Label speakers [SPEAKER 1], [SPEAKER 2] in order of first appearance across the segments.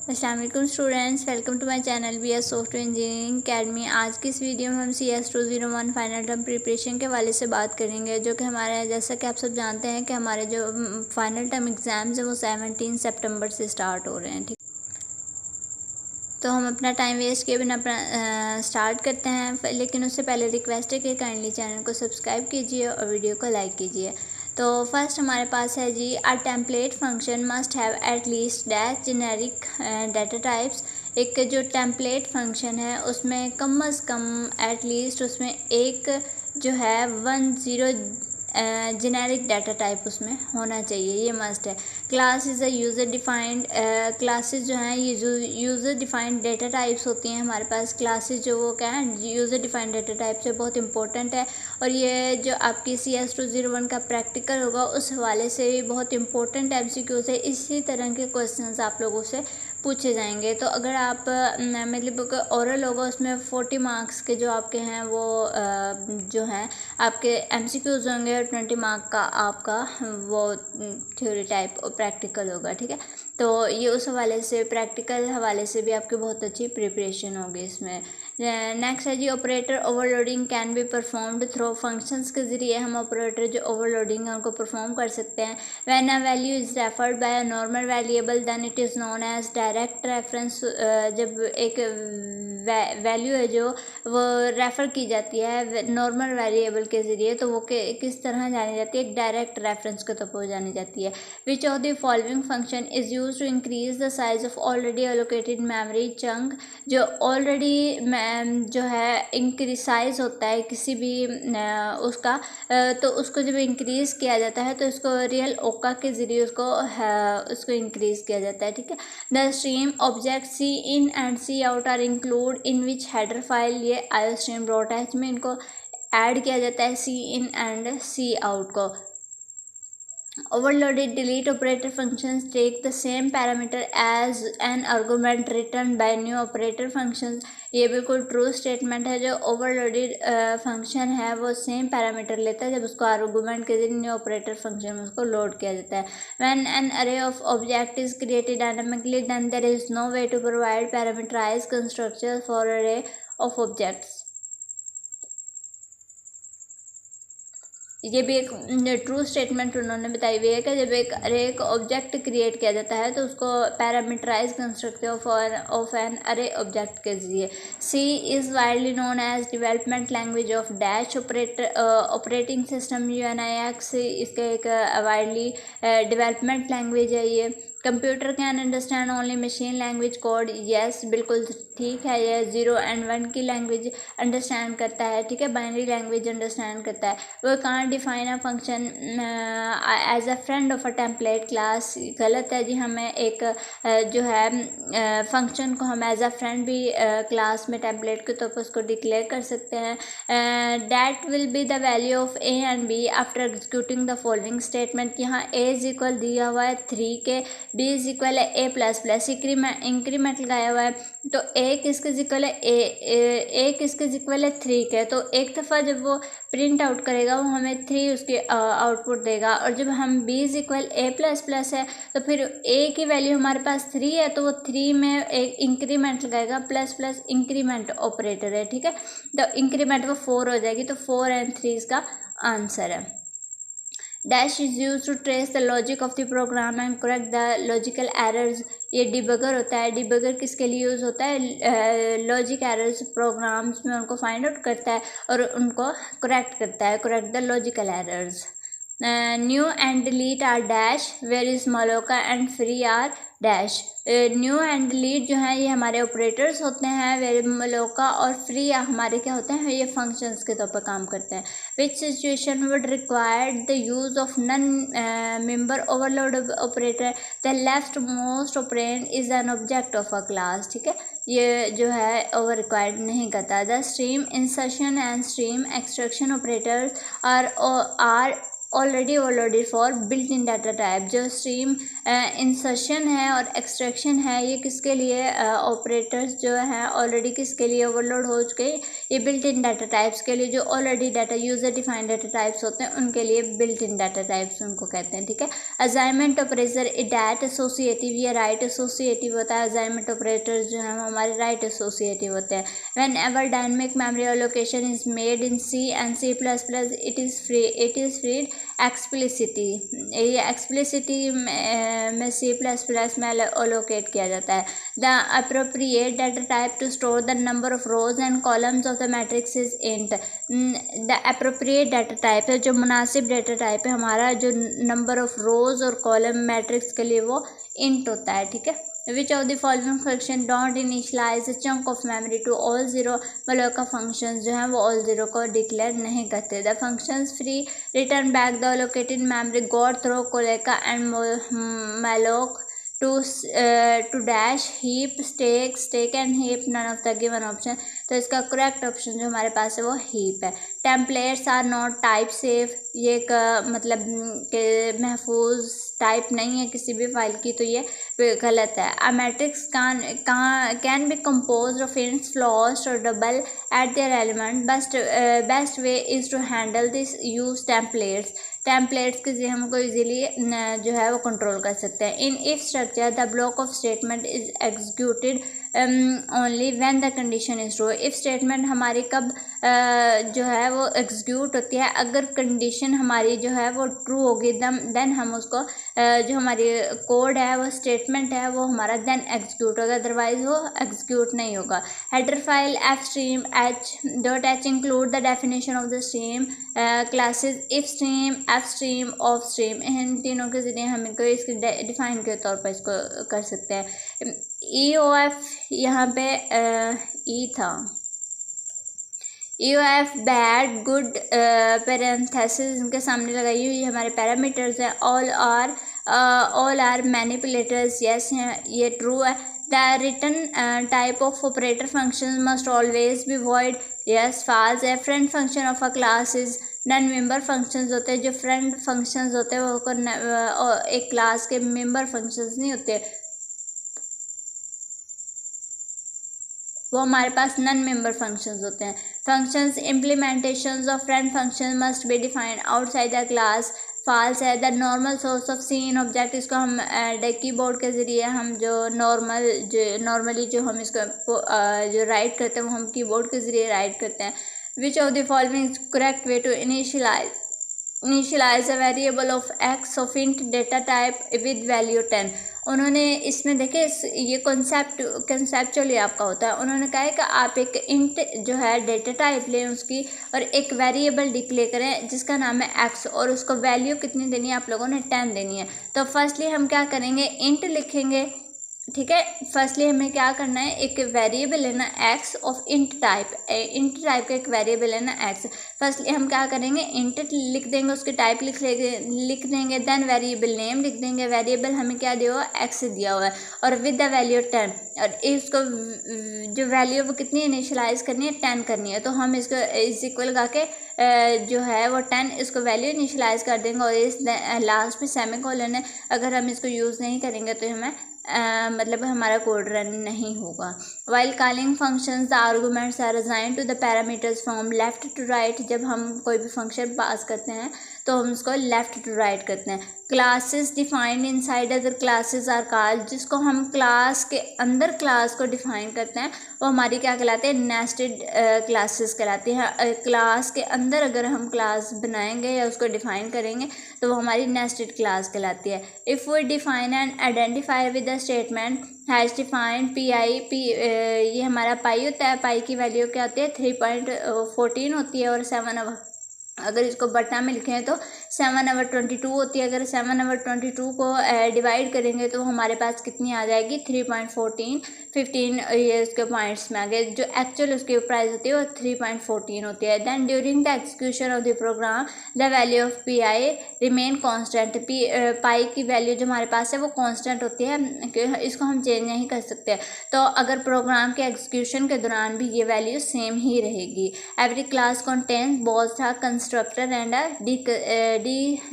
[SPEAKER 1] अस्सलाम वालेकुम students, welcome to my channel we are Software Engineering Academy. आज की इस वीडियो में हम CS201 फाइनल टर्म प्रिपरेशन के हवाले से बात करेंगे, जो कि हमारे जैसा कि आप सब जानते हैं कि हमारे जो फाइनल टर्म एग्ज़ाम्स हैं वो 17 सितंबर से स्टार्ट हो रहे हैं। ठीक, तो हम अपना टाइम वेस्ट किए बिना अपना स्टार्ट करते हैं, लेकिन उससे पहले रिक्वेस्ट है कि काइंडली चैनल को सब्सक्राइब कीजिए और वीडियो को लाइक कीजिए। तो फर्स्ट हमारे पास है जी, a template function must have at least dash generic data types. एक जो टेम्पलेट फंक्शन है उसमें कम अज़ कम एट लीस्ट उसमें एक जो है 10 जेनेरिक डाटा टाइप उसमें होना चाहिए, ये मस्ट है। Class is a user defined, classes जो हैं ये यूज़र डिफाइंड डाटा टाइप्स होती हैं हमारे पास। क्लासेस जो वो क्या है यूज़र डिफाइंड डाटा टाइप से बहुत इंपॉर्टेंट है, और ये जो आपकी CS201 का प्रैक्टिकल होगा उस हवाले से भी बहुत इंपॉर्टेंट MCQ से इसी तरह के क्वेश्चंस आप लोगों से पूछे जाएंगे। तो अगर आप मतलब ओरल होगा उसमें 40 मार्क्स के जो आपके हैं वो जो हैं आपके MCQs होंगे, और 20 मार्क का आपका वो थ्योरी टाइप प्रैक्टिकल होगा। ठीक है, तो ये उस हवाले से प्रैक्टिकल हवाले से भी आपकी बहुत अच्छी प्रिपरेशन होगी इसमें। नेक्स्ट है जी, operator overloading can be performed through functions के ज़रिए हम ऑपरेटर जो ओवरलोडिंग है उनको परफॉर्म कर सकते हैं। When a value is referred by a normal variable then it is known as direct reference. जब एक वैल्यू है जो वो रेफ़र की जाती है नॉर्मल वेरिएबल के ज़रिए, तो वो किस तरह जानी जाती है, एक डायरेक्ट रेफरेंस के तौर पर जानी जाती है। Which of the following function is use to increase the size of already allocated memory chunk. जो ऑलरेडी जो है इंक्रीज साइज होता है किसी भी उसका, तो उसको जब इंक्रीज़ किया जाता है तो इसको रियल ओका के ज़रिए उसको इंक्रीज़ किया जाता है। ठीक है, the stream object c in and C out are include in which header file, ये आयो स्ट्रीम डॉट एच में इनको ऐड किया जाता है, सी इन एंड सी आउट को। Overloaded delete operator functions take the same parameter as an argument returned by new operator functions। ये बिल्कुल ट्रू स्टेटमेंट है। जो ओवरलोडेड फंक्शन है वो सेम पैरामीटर लेता है जब उसको आर्गूमेंट के जरिए न्यू ऑपरेटर फंक्शन में उसको लोड किया जाता है। When an array of object is created dynamically then there is no way to provide parameterize constructor for array of objects. ये भी एक ट्रू स्टेटमेंट उन्होंने बताई हुई है कि जब एक ऑब्जेक्ट क्रिएट किया जाता है तो उसको parameterize constructor of an array object के जरिए। C is widely known as development language of dash operating system UNIX, इसके एक वाइडली डेवलपमेंट लैंग्वेज है ये। Computer can understand only machine language code, yes बिल्कुल ठीक है। ये 0 and 1 की लैंग्वेज अंडरस्टैंड करता है। ठीक है, बाइनरी लैंग्वेज अंडरस्टैंड करता है। वो can't define a function as a friend of a template class, गलत है जी। हमें एक जो है फंक्शन को हम एज अ फ्रेंड भी क्लास में टेम्पलेट के तौर पर उसको डिक्लेयर कर सकते हैं। That will be the value of A and B after executing the following statement. यहाँ A इज इक्वल दिया हुआ है 3 के, B इज इक्वल है A प्लस प्लस, इंक्रीमेंट लगाया हुआ है, तो A किसके इक्वल है A किसके इक्वल है 3 के। तो एक दफ़ा जब वो प्रिंट आउट करेगा वो हमें 3 उसकी आउटपुट देगा, और जब हम B is equal A plus plus है तो फिर A की वैल्यू हमारे पास 3 है, तो वो 3 में एक इंक्रीमेंट लगाएगा, प्लस प्लस इंक्रीमेंट ऑपरेटर है। ठीक है, तो इंक्रीमेंट वो 4 हो जाएगी, तो 4 and 3 इसका आंसर है। Dash is use to trace the logic of the program and correct the logical errors. ये डिबगर होता है। डिबगर किसके लिए यूज़ होता है, लॉजिक एरर्स प्रोग्राम्स में उनको फाइंड आउट करता है और उनको करेक्ट करता है, correct the logical errors. New and delete are dash, where is malloc and free are dash. New and delete जो है ये हमारे ऑपरेटर्स होते हैं, वेरी मलोका और फ्री हमारे क्या होते हैं, ये फंक्शंस के तौर पर काम करते हैं। Which situation would require the use of non member overload operator, the left most operand is an object of a class. ठीक है, ये जो है ओवर रिक्वायर्ड नहीं करता। The stream insertion and stream extraction operators are already overloaded for built in data type. जो stream insertion है और एक्सट्रैक्शन है ये किसके लिए ऑपरेटर्स जो है ऑलरेडी किसके लिए ओवरलोड हो चुके हैं, ये बिल्ट इन डाटा टाइप्स के लिए। जो already data user defined data types होते हैं उनके लिए बिल्ट इन डाटा टाइप्स उनको कहते हैं, ठीक है। असाइनमेंट ऑपरेटर डैट एसोसिएटिव, ये राइट एसोसिएटिव होता है। असाइनमेंट ऑपरेटर जो है वो हमारे राइट एसोसिएटिव होते हैं। Whenever dynamic memory allocation is made in C and C++, it is freed explicitly, ये एक्सप्लिसिटी में C++ में एलोकेट किया जाता है। The appropriate data type to store the number of rows and columns of the matrix is int. The appropriate data type है, जो मुनासिब data type है हमारा, जो नंबर ऑफ रोज और कॉलम मैट्रिक्स के लिए वो इंट होता है, ठीक है। Which of the following function don't initialize a chunk of memory to all zero, मतलब का फंक्शन जो है वो all zero को डिक्लेयर नहीं करते। The functions free return back the allocated memory got through Coleka and malloc to dash heap stack and heap none of the given option। तो इसका करेक्ट ऑप्शन जो हमारे पास है वो हीप है। Templates are not type safe, ये एक मतलब के महफूज टाइप नहीं है किसी भी फाइल की, तो ये गलत है। A matrix can be compose of ints floats और double at their element. Best way is to handle this use templates के जरिए हमको इजीली जो है वो कंट्रोल कर सकते हैं। In if structure the block of statement is executed only when the condition is true. If statement हमारी कब जो है वो एग्जीक्यूट होती है, अगर कंडीशन हमारी जो है वो ट्रू होगी देन हम उसको जो हमारी कोड है वो स्टेटमेंट है वो हमारा देन एग्जीक्यूट होगा, अदरवाइज वो एग्जीक्यूट नहीं होगा। Header file f_stream_h include the definition of the stream classes ifstream, fstream, ofstream, इन तीनों के जरिए हम इनको इसके डिफाइन के तौर पर इसको कर सकते हैं। EOF यहाँ पे ई था, EOF बैड गुड पैरेंथेसिस इनके सामने लगाई हुई हमारे पैरामीटर्स हैं। ऑल आर मैनिपुलेटर्स, यस हैं, ये ट्रू है। The return type of operator function must always be void, yes false है। Friend function of a class is non member functions होते हैं। जो फ्रेंड फंक्शंस होते हैं वो एक क्लास के मेंबर फंक्शंस नहीं होते, वो हमारे पास नॉन मेंबर फंक्शंस होते हैं। Functions implementations of friend function must be defined outside the class, false है। The normal source of cin object, इसको हम कीबोर्ड के ज़रिए हम जो नॉर्मली जो हम इसको जो राइट करते हैं वो हम कीबोर्ड के ज़रिए राइट करते हैं। Which of the following is correct way to initialize a variable of x of int data type with value 10। उन्होंने इसमें देखे ये कंसेप्चुअली आपका होता है। उन्होंने कहा है कि आप एक इंट जो है डेटा टाइप लें उसकी और एक वेरिएबल डिक्लेयर करें जिसका नाम है एक्स, और उसको वैल्यू कितनी देनी है आप लोगों ने 10 देनी है। तो फर्स्टली हम क्या करेंगे, इंट लिखेंगे, ठीक है। फर्स्टली हमें क्या करना है, एक वेरिएबल लेना एक्स ऑफ इंट टाइप का एक वेरिएबल लेना एक्स। फर्स्टली हम क्या करेंगे, इंट लिख देंगे, उसकी टाइप लिख देंगे, देन वेरिएबल नेम लिख देंगे। वेरिएबल हमें क्या दिया हुआ है, एक्स दिया हुआ है, और विद द वैल्यू 10, और इसको जो वैल्यू वो कितनी इनिशियलाइज करनी है, 10 करनी है। तो हम इसको इस इक्वल लगा के जो है वो 10 इसको वैल्यू इनिशियलाइज कर देंगे, और इस लास्ट में सेमीकोलन है। अगर हम इसको यूज़ नहीं करेंगे तो हमें मतलब हमारा कोड रन नहीं होगा। While calling functions the arguments are assigned to the parameters from left to right. जब हम कोई भी फंक्शन पास करते हैं तो हम उसको लेफ्ट टू राइट करते हैं। Classes defined inside other classes are called, जिसको हम क्लास के अंदर क्लास को डिफाइन करते हैं वो हमारी क्या कहलाते हैं, नेस्टेड क्लासेस कहलाती हैं। क्लास के अंदर अगर हम क्लास बनाएंगे या उसको डिफाइन करेंगे तो वो हमारी नेस्टेड क्लास कहलाती है। If we define and identify with the statement has defined ये हमारा पाई होता है। पाई की वैल्यू क्या होती है, 3.14 होती है, और 7 अगर इसको बटा में लिखें तो 7/22 होती है। अगर 7/22 को डिवाइड करेंगे तो हमारे पास कितनी आ जाएगी, 3.15 ये उसके पॉइंट्स में आ गए। जो एक्चुअल उसकी प्राइस होती है वो 3.14 होती है। Then during the execution of the program the value of PI remain constant. Pi की वैल्यू जो हमारे पास है वो कॉन्स्टेंट होती है, इसको हम चेंज नहीं कर सकते। तो अगर प्रोग्राम के एग्जीक्यूशन के दौरान भी ये वैल्यू सेम ही रहेगी। Every class contains both the constructor and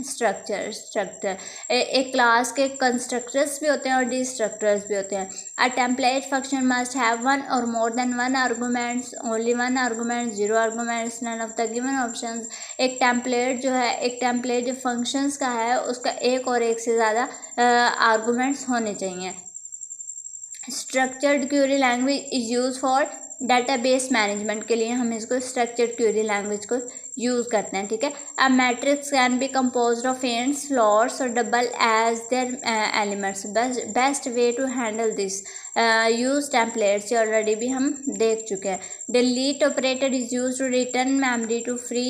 [SPEAKER 1] structure एक क्लास के कंस्ट्रक्टर्स भी होते हैं और डिस्ट्रक्टर्स भी होते हैं। A template function must have one और more than one arguments, only one argument, zero arguments, none of the given options. एक टेम्पलेट जो फंक्शंस का है उसका एक और एक से ज़्यादा आर्गूमेंट्स होने चाहिए। Structured query language is use for database management के लिए हम इसको स्ट्रक्चर्ड क्वेरी लैंग्वेज को यूज़ करते हैं, ठीक है। A matrix can be composed of ints, floats और double as their elements. Best way to handle this use templates already भी हम देख चुके हैं। Delete operator is use to return memory to free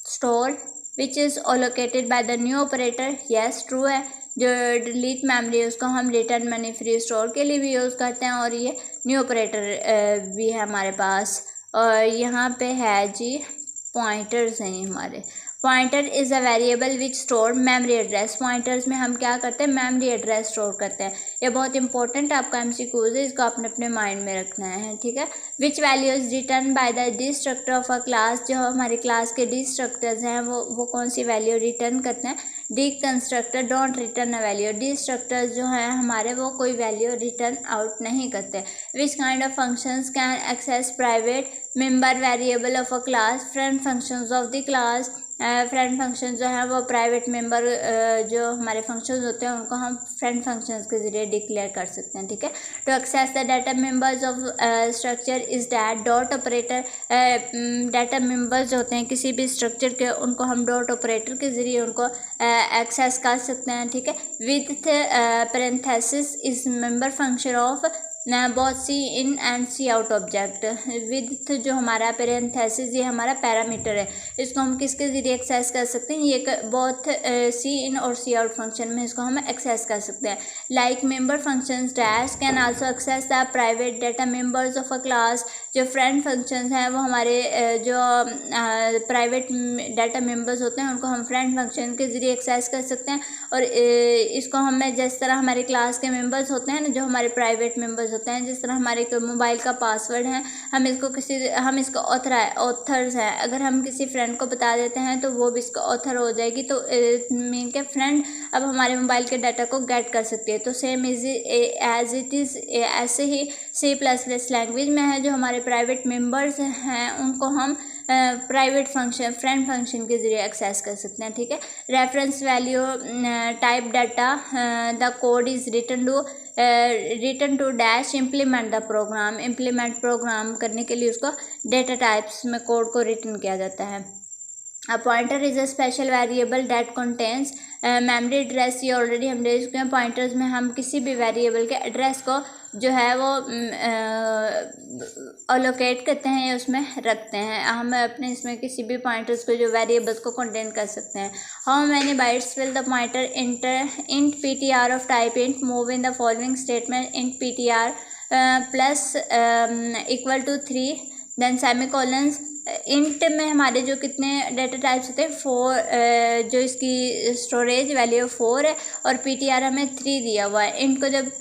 [SPEAKER 1] store which is allocated by the new operator. Yes, true है। जो delete memory है उसको हम रिटर्न मनी फ्री स्टोर के लिए भी यूज़ करते हैं और ये न्यू ऑपरेटर भी है हमारे पास। और यहाँ पे है जी पॉइंटर्स हैं हमारे। Pointer is a variable which store memory address. Pointers में हम क्या करते हैं, मेमोरी एड्रेस स्टोर करते हैं। ये बहुत इंपॉर्टेंट आपका MCQs है, इसको आपने अपने माइंड में रखना है, ठीक है। Which value is return by the destructor of a class. जो हमारे क्लास के डिस्ट्रक्टर्स हैं वो कौन सी वैल्यू रिटर्न करते हैं। D constructor don't return a value. Destructors जो हैं हमारे वो कोई वैल्यू रिटर्न आउट नहीं करते। Which kind of functions can access private member variable of a class. Friend functions of the class. Friend function जो है वो प्राइवेट मेंबर जो हमारे फंक्शंस होते हैं उनको हम फ्रेंड फंक्शंस के ज़रिए डिक्लेयर कर सकते हैं, ठीक है। To access the data members of structure is that dot operator. Data members जो होते हैं किसी भी स्ट्रक्चर के उनको हम डॉट ऑपरेटर के ज़रिए उनको एक्सेस कर सकते हैं, ठीक है। With parenthesis is member function of both C in and C out object. With जो हमारा पैरेंथेसिस ये हमारा पैरामीटर है, इसको हम किसके ज़रिए एक्सेस कर सकते हैं, ये बोथ सी इन और सी आउट फंक्शन में इसको हम एक्सेस कर सकते हैं। Like member functions dash can also access the private data members of a class. जो फ्रेंड फंक्शंस हैं वो हमारे जो प्राइवेट डाटा मेंबर्स होते हैं उनको हम फ्रेंड फंक्शन के ज़रिए एक्सेस कर सकते हैं। और इसको हमें जिस तरह हमारे क्लास के मेंबर्स होते हैं ना, जो हमारे प्राइवेट मेंबर्स होते हैं, जिस तरह हमारे मोबाइल का पासवर्ड है, हम इसको ऑथर्स हैं, अगर हम किसी फ्रेंड को बता देते हैं तो वो भी इसका ऑथर हो जाएगी। तो मीन के फ्रेंड अब हमारे मोबाइल के डाटा को गेट कर सकती है। तो सेम एज इट इज़ ऐसे ही C++ लैंग्वेज में है, जो हमारे प्राइवेट मेंबर्स हैं उनको हम प्राइवेट फंक्शन फ्रेंड फंक्शन के ज़रिए एक्सेस कर सकते हैं, ठीक है। Reference value type data the code is return to dash implement the program. Implement program करने के लिए उसको डेटा टाइप्स में कोड को रिटर्न किया जाता है। A pointer is a special variable that contains memory address. ये ऑलरेडी हम देख चुके हैं। पॉइंटर्स में हम किसी भी वेरिएबल के एड्रेस को जो है वो अलोकेट करते हैं या उसमें रखते हैं। हम अपने इसमें किसी भी पॉइंटर्स को जो वेरिएबल्स को कंटेन कर सकते हैं। How many bytes will the pointer int PTR of type int move in the following statement. Int PTR plus equal to 3 then semicolons. Int में हमारे जो कितने डेटा टाइप्स होते हैं 4, जो इसकी स्टोरेज वैल्यू 4 है और PTR हमें 3 दिया हुआ है। इंट को जब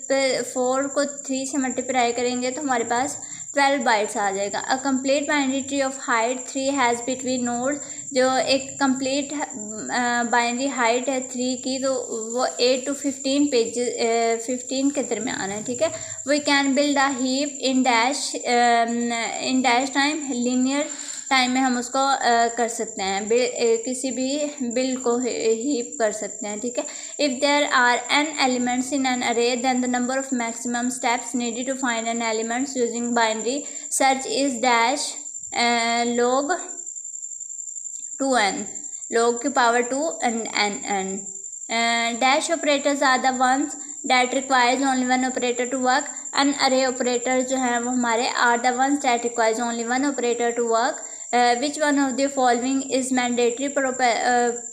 [SPEAKER 1] 4 को 3 से मल्टीप्लाई करेंगे तो हमारे पास 12 बाइट्स आ जाएगा। A complete binary tree of height 3 has between nodes. जो एक कंप्लीट बाइनरी हाइट है 3 की, तो वो 8 to 15 पेजेस 15 के दरमियान है, ठीक है। We can build a heap in dash time. Linear time में हम उसको कर सकते हैं, किसी भी बिल्ड को हीप कर सकते हैं, ठीक है। If there are n elements in an array then the number of maximum steps needed to find an elements using binary search is dash log 2n, log की power 2 and n. Dash operators are the ones that requires only one operator to work. An array operator जो है वो हमारे are the ones that requires only one operator to work. Which one of the following is mandatory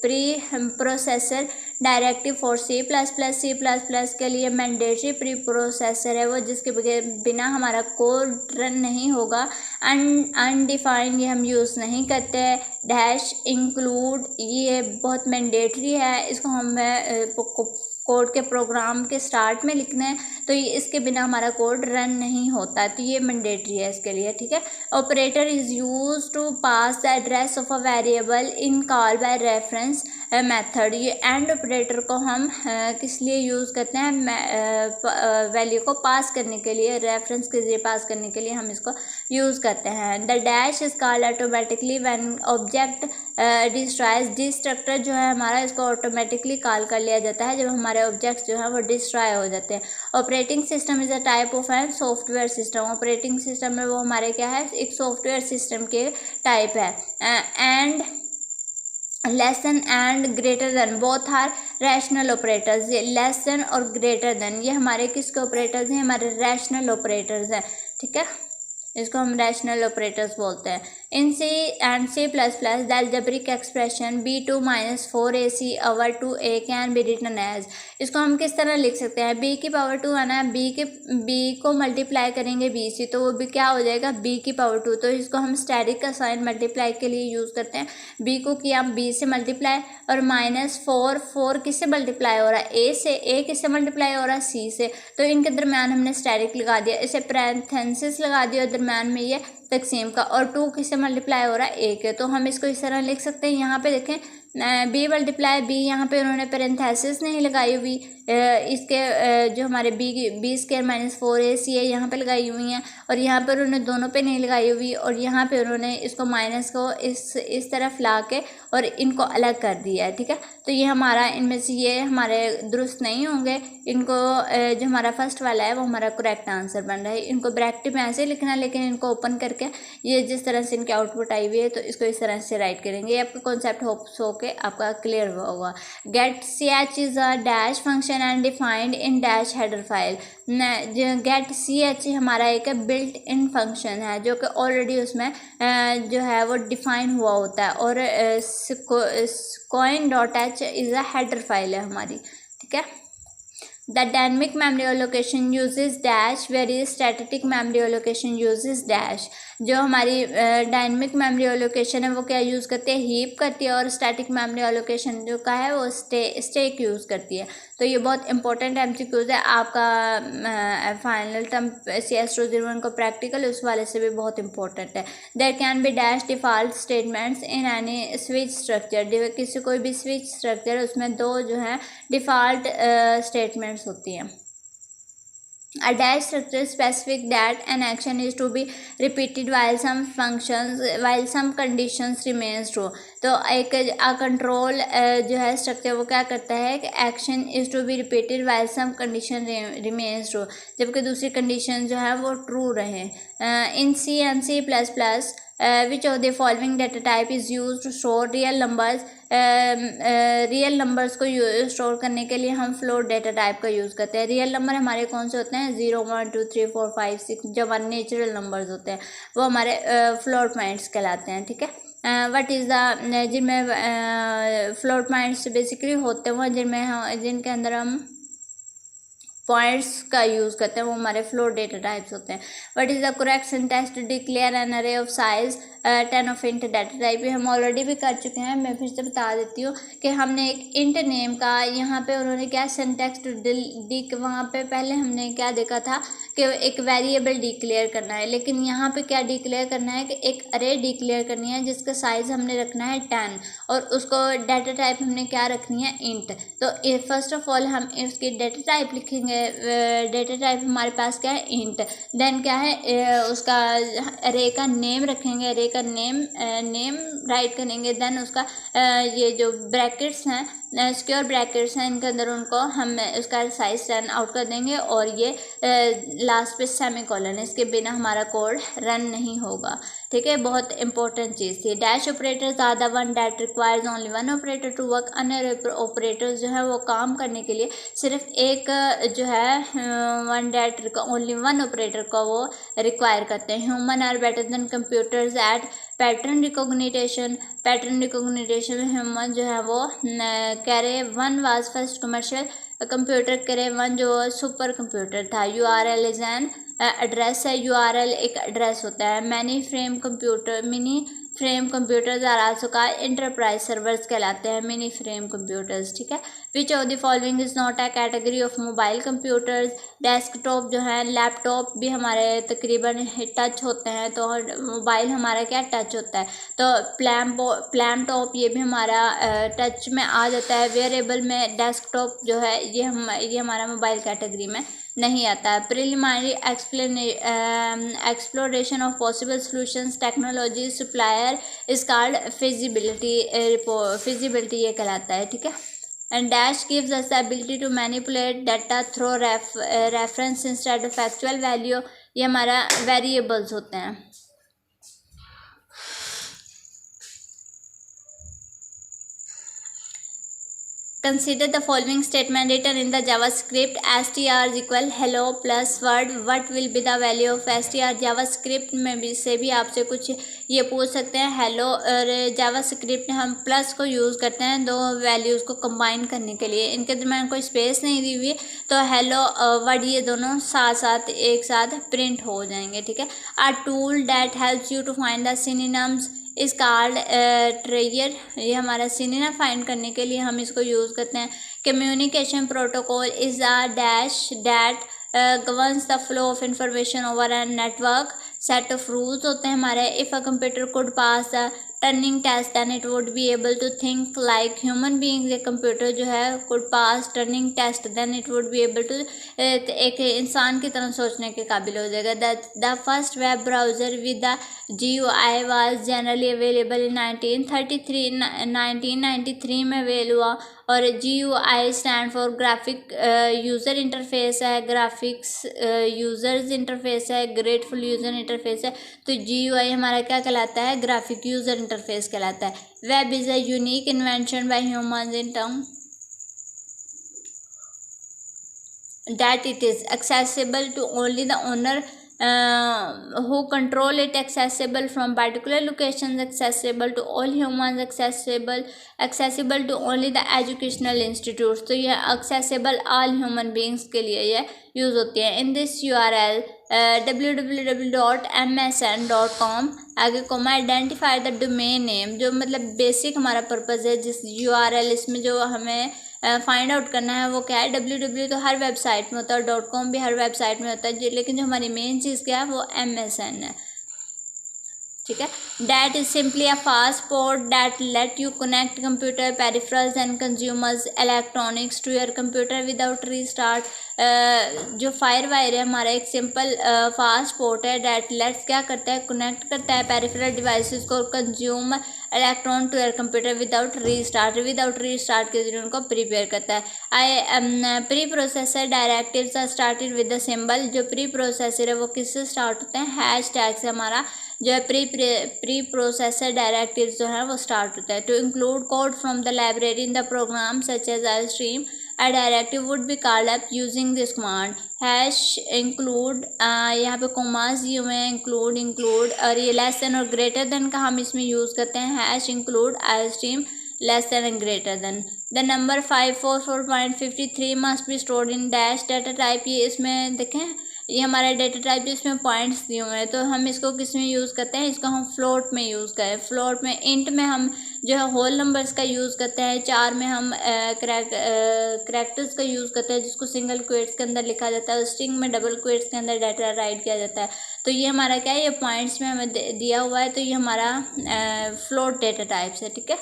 [SPEAKER 1] preprocessor directive for C++? C++ के लिए mandatory pre processor है वो, जिसके बिना हमारा कोड रन नहीं होगा। अनडिफाइंड ये हम यूज़ नहीं करते। डैश इंक्लूड ये बहुत मैंडेटरी है, इसको हम कोड के प्रोग्राम के स्टार्ट में लिखना है, तो ये इसके बिना हमारा कोड रन नहीं होता, तो ये मैंडेटरी है इसके लिए, ठीक है। Operator is use to pass the address of a variable in call by reference. Method. ये एंड ऑपरेटर को हम किस लिए यूज़ करते हैं, वैल्यू को पास करने के लिए, रेफरेंस के लिए पास करने के लिए हम इसको यूज़ करते हैं। The dash is called automatically when object destroys. Destructor जो है हमारा, इसको ऑटोमेटिकली कॉल कर लिया जाता है जब हमारे ऑब्जेक्ट्स जो है वो डिस्ट्रॉय हो जाते हैं। Operating system is a type of an software system. Operating system में वो हमारे क्या है, एक सॉफ्टवेयर सिस्टम के टाइप है। And less than and greater than both are rational operators. ये लेस देन और ग्रेटर देन ये हमारे किसके ऑपरेटर्स हैं, हमारे रैशनल ऑपरेटर्स हैं, ठीक है, इसको हम रैशनल ऑपरेटर्स बोलते हैं। In C and C++ the algebraic expression b2 - 4ac over 2a can be written as. इसको हम किस तरह लिख सकते हैं, b की पावर 2 है ना, b को मल्टीप्लाई करेंगे b से तो वो भी क्या हो जाएगा, b की पावर 2। तो इसको हम स्टैटिक का साइन मल्टीप्लाई के लिए यूज़ करते हैं। b को किया b से मल्टीप्लाई और -4 किससे मल्टीप्लाई हो रहा है, a से, a किससे मल्टीप्लाई हो रहा है, c से। तो इनके दरम्यान हमने स्टैटिक लगा दिया, इसे पैरेंथेसिस लगा दिया दरम्यान में ये तकसीम का, और 2 किससे मल्टीप्लाई हो रहा है, a के। तो हम इसको इस तरह लिख सकते हैं। यहाँ पे देखें b मल्टीप्लाई b, यहाँ पे उन्होंने पैरेंथेसिस नहीं लगाई हुई, इसके जो हमारे b स्क्वायर -4ac है यहाँ पे लगाई हुई हैं, और यहाँ पर उन्होंने दोनों पे नहीं लगाई हुई, और यहाँ पे उन्होंने इसको माइनस को इस तरफ ला के और इनको अलग कर दिया है, ठीक है। तो ये हमारा, इनमें से ये हमारे दुरुस्त नहीं होंगे, इनको जो हमारा फर्स्ट वाला है वो हमारा करेक्ट आंसर बन रहा है। इनको ब्रैकेट में ऐसे लिखना है, लेकिन इनको ओपन करके ये जिस तरह से इनकी आउटपुट आई हुई है तो इसको इस तरह से राइट करेंगे। ये आपका कॉन्सेप्ट होप्स हो के आपका क्लियर हुआ होगा। Get ch is a dash function and defined in dash header file. Get ch हमारा एक बिल्ट इन फंक्शन है जो कि ऑलरेडी उसमें जो है वो डिफाइन हुआ होता है, और coin.h is a header file है हमारी, ठीक है। The dynamic memory allocation uses dash whereas static memory allocation uses dash। जो हमारी डायनेमिक मेमोरी एलोकेशन है वो क्या यूज़ करती है, हीप करती है, और स्टैटिक मेमोरी एलोकेशन जो का है वो स्टेक यूज़ करती है। तो ये बहुत इंपॉर्टेंट MCQs है आपका फाइनल टर्म CS201 को प्रैक्टिकल उस वाले से भी बहुत इंपॉर्टेंट है। There can be dash default statements in any switch structure. किसी कोई भी स्विच स्ट्रक्चर उसमें दो जो है डिफ़ॉल्ट स्टेटमेंट्स होती हैं। A dash structure specific that an action is to be repeated while some conditions remains true। तो एक कंट्रोल जो है स्ट्रक्चर वो क्या करता है कि action is to be repeated while some condition remains true, जबकि दूसरी कंडीशन जो है वो ट्रू रहे। इन C and C++ which of the following data type is used to store real numbers। Real numbers को स्टोर करने के लिए हम फ्लोट डेटा टाइप का यूज़ करते हैं। रियल नंबर हमारे कौन से होते हैं, 0 1 2 3 4 5 6 जो हमारे नेचुरल नंबर्स होते हैं वो हमारे फ्लोट पॉइंट्स कहलाते हैं, ठीक है। व्हाट इज़ द जिनमें फ्लोट पॉइंट्स बेसिकली होते हैं जिनमें जिनके अंदर हम पॉइंट्स का यूज़ करते हैं वो हमारे फ्लोट डेटा टाइप्स होते हैं। What is the correct syntax to declare an array of size 10 of int data type. ये हम ऑलरेडी भी कर चुके हैं, मैं फिर से बता देती हूँ कि हमने एक इंट नेम का यहाँ पे उन्होंने क्या सिंटैक्स टू वहाँ पे पहले हमने क्या देखा था कि एक वेरिएबल डिक्लेयर करना है, लेकिन यहाँ पे क्या डिक्लेयर करना है कि एक अरे डिक्लेयर करनी है जिसका साइज़ हमने रखना है 10 और उसको डाटा टाइप हमने क्या रखनी है, इंट। तो फर्स्ट ऑफ ऑल हम इसकी डाटा टाइप लिखेंगे, डेटा टाइप हमारे पास क्या है, इंट। देन क्या है उसका अरे का नेम रखेंगे, अरे का नेम राइट करेंगे। देन उसका ये जो ब्रैकेट्स हैं सिक्योर ब्रैकेट्स हैं इनके अंदर उनको हम उसका साइज 10 आउट कर देंगे, और ये लास्ट पे सेमीकोलन, इसके बिना हमारा कोड रन नहीं होगा, ठीक है। बहुत इंपॉर्टेंट चीज़ थी। Dash operators are the one that requires only one operator to work. अन्य ऑपरेटर्स जो है वो काम करने के लिए सिर्फ एक जो है one that only one operator को वो रिक्वायर करते हैं। Human are better than computers at pattern recognition. Pattern recognition human जो है वो Cray one was first commercial computer, Cray one जो सुपर कंप्यूटर था। URL इज एन एड्रेस है, URL एक एड्रेस होता है। Mini frame computers are also का इंटरप्राइज सर्वर्स कहलाते हैं, मिनी फ्रेम कंप्यूटर्स, ठीक है। Which of the following is not a category of mobile computers. Desktop जो है, लैपटॉप भी हमारे तकरीबन टच होते हैं, तो मोबाइल हमारा क्या टच होता है, तो प्लैम टॉप ये भी हमारा टच में आ जाता है। वेयरेबल में डेस्कटॉप जो है ये हमारा मोबाइल कैटेगरी में नहीं आता है। Preliminary exploration of possible solutions technology supplier is called feasibility ये कहलाता है, ठीक है। And dash gives us the ability to manipulate data through reference instead of actual value, ये हमारा वेरिएबल्स होते हैं। Consider the following statement written in the JavaScript. str is equal hello plus word. What will be the value of str? JavaScript में भी से भी आपसे कुछ ये पूछ सकते हैं। हेलो और JavaScript में हम प्लस को यूज़ करते हैं दो वैल्यूज़ को कंबाइन करने के लिए, इनके दरम्यान कोई स्पेस नहीं दी हुई, तो हेलो वर्ड ये दोनों साथ साथ एक साथ प्रिंट हो जाएंगे, ठीक है। A tool that helps you to find the synonyms is called ट्रेयर, ये हमारा सिनोनिम फाइंड करने के लिए हम इसको यूज़ करते हैं। Communication protocol is a dash that governs the flow of information over a network. Set of rules होते हैं हमारे। If a computer could pass the turning test then it would be able to think like human beings. ये computer जो है could pass turning test then it would be able to एक इंसान की तरह सोचने के काबिल हो जाएगा। The first web browser with the GUI was generally available in 1993 में अवेल हुआ, और GUI stand for graphic user interface है, ग्राफिक्स यूज़र्स इंटरफेस है, ग्रेटफुल यूज़र इंटरफेस है। तो GUI हमारा क्या कहलाता है, ग्राफिक यूज़र इंटरफेस कहलाता है। Web is a unique invention bye humans in term that it is accessible to only the owner who control it, accessible from particular locations, accessible to all humans, accessible to only the educational institutes। तो ये accessible all human beings के लिए ये use होती है। in this URL www.msn.com आगे comma identify the domain name, जो मतलब बेसिक हमारा पर्पज़ है जिस URL इसमें जो हमें फाइंड आउट करना है वो क्या है। www तो हर वेबसाइट में होता है, .com भी हर वेबसाइट में होता है, लेकिन जो हमारी मेन चीज़ क्या है वो MSN है, ठीक है। That is simply a fast port that let you connect computer peripherals and consumers electronics to your computer without restart. जो फायर वायर है हमारा एक सिंपल फास्ट पोर्ट है, डैट लेट्स क्या करता है, कनेक्ट करता है पेरिफेरल डिवाइसेस को, consume electron to your computer without restart के जरिए उनको प्रिपेयर करता है। Pre processor directives are started with the symbol. जो प्री प्रोसेसर है वो किससे स्टार्ट होते हैं, हैश टैग से हमारा जो है प्री प्रोसेसर डायरेक्टिव्स जो है वो स्टार्ट होता है। To include code from the library in the program such as I stream a directive would be called up using this command hash include. यहाँ पे कोमास दिए हुए हैं, इंक्लूड और ये लेस देन और ग्रेटर देन का हम इसमें यूज़ करते हैं। Hash include I stream less than and greater than. The number 544.53 must be stored in dash data type. ये इसमें देखें ये हमारा डेटा टाइप इसमें पॉइंट्स दिए हुए हैं, तो हम इसको किस में यूज़ करते हैं, इसको हम फ्लोट में यूज़ करें। फ्लोट में इंट में हम जो है होल नंबर्स का यूज़ करते हैं। चार में हम करैक्टर्स का यूज़ करते हैं जिसको सिंगल क्वेट्स के अंदर लिखा जाता है, स्ट्रिंग में डबल क्वेट्स के अंदर डाटा राइट किया जाता है। तो ये हमारा क्या है, ये पॉइंट्स में हमें दिया हुआ है, तो ये हमारा फ्लोट डेटा टाइप्स है, ठीक है।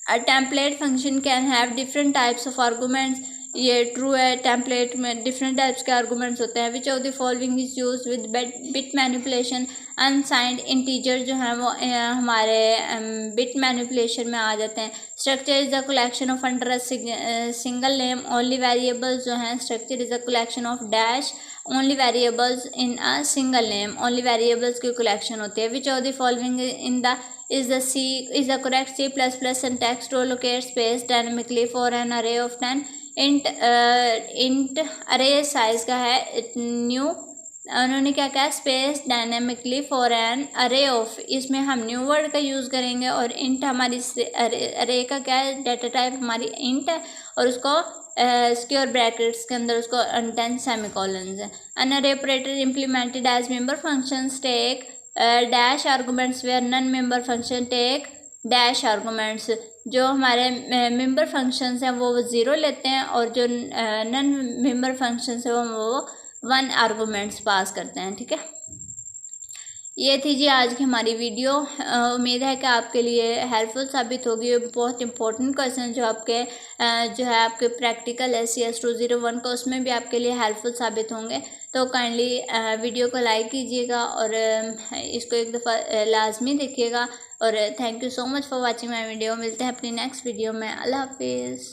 [SPEAKER 1] अ template function can have different types of arguments. ये ट्रू है, टेम्पलेट में डिफरेंट टाइप्स के आर्गूमेंट्स होते हैं। Which of the following is use with bit manipulation. Unsigned integer जो है वो हमारे बिट मैनिपुलेशन में आ जाते हैं। Structure is the collection of under single name only variables जो हैं। Structure is the collection of dash only variables in a single name, only variables की कलेक्शन होती है। Which of the following in the is the correct C++ syntax to allocate space dynamically for an array of 10। int array size का है new, उन्होंने क्या कहा, space dynamically for an array of, इसमें हम न्यू वर्ड का use करेंगे। और इंट हमारी अरे का क्या है, डाटा टाइप हमारी इंट है, और उसको स्क्योर ब्रैकेट्स के अंदर उसको अनटेन सेमीकोलंस है। Unary operator implemented as member functions take dash arguments where non member function take dash arguments. जो हमारे मेंबर फंक्शंस हैं वो 0 लेते हैं, और जो नन मेंबर फंक्शंस है वो 1 आर्गूमेंट्स पास करते हैं। ठीक है, ये थी जी आज की हमारी वीडियो। उम्मीद है कि आपके लिए हेल्पफुल साबित होगी। बहुत इंपॉर्टेंट क्वेश्चन जो आपके जो है आपके प्रैक्टिकल CS 201 का, उसमें भी आपके लिए हेल्पफुल साबित होंगे। तो काइंडली वीडियो को लाइक कीजिएगा और इसको एक दफ़ा लाजमी देखिएगा। और thank you so much for watching my video. मिलते हैं अपनी नेक्स्ट वीडियो में। अल्लाह हाफिज़।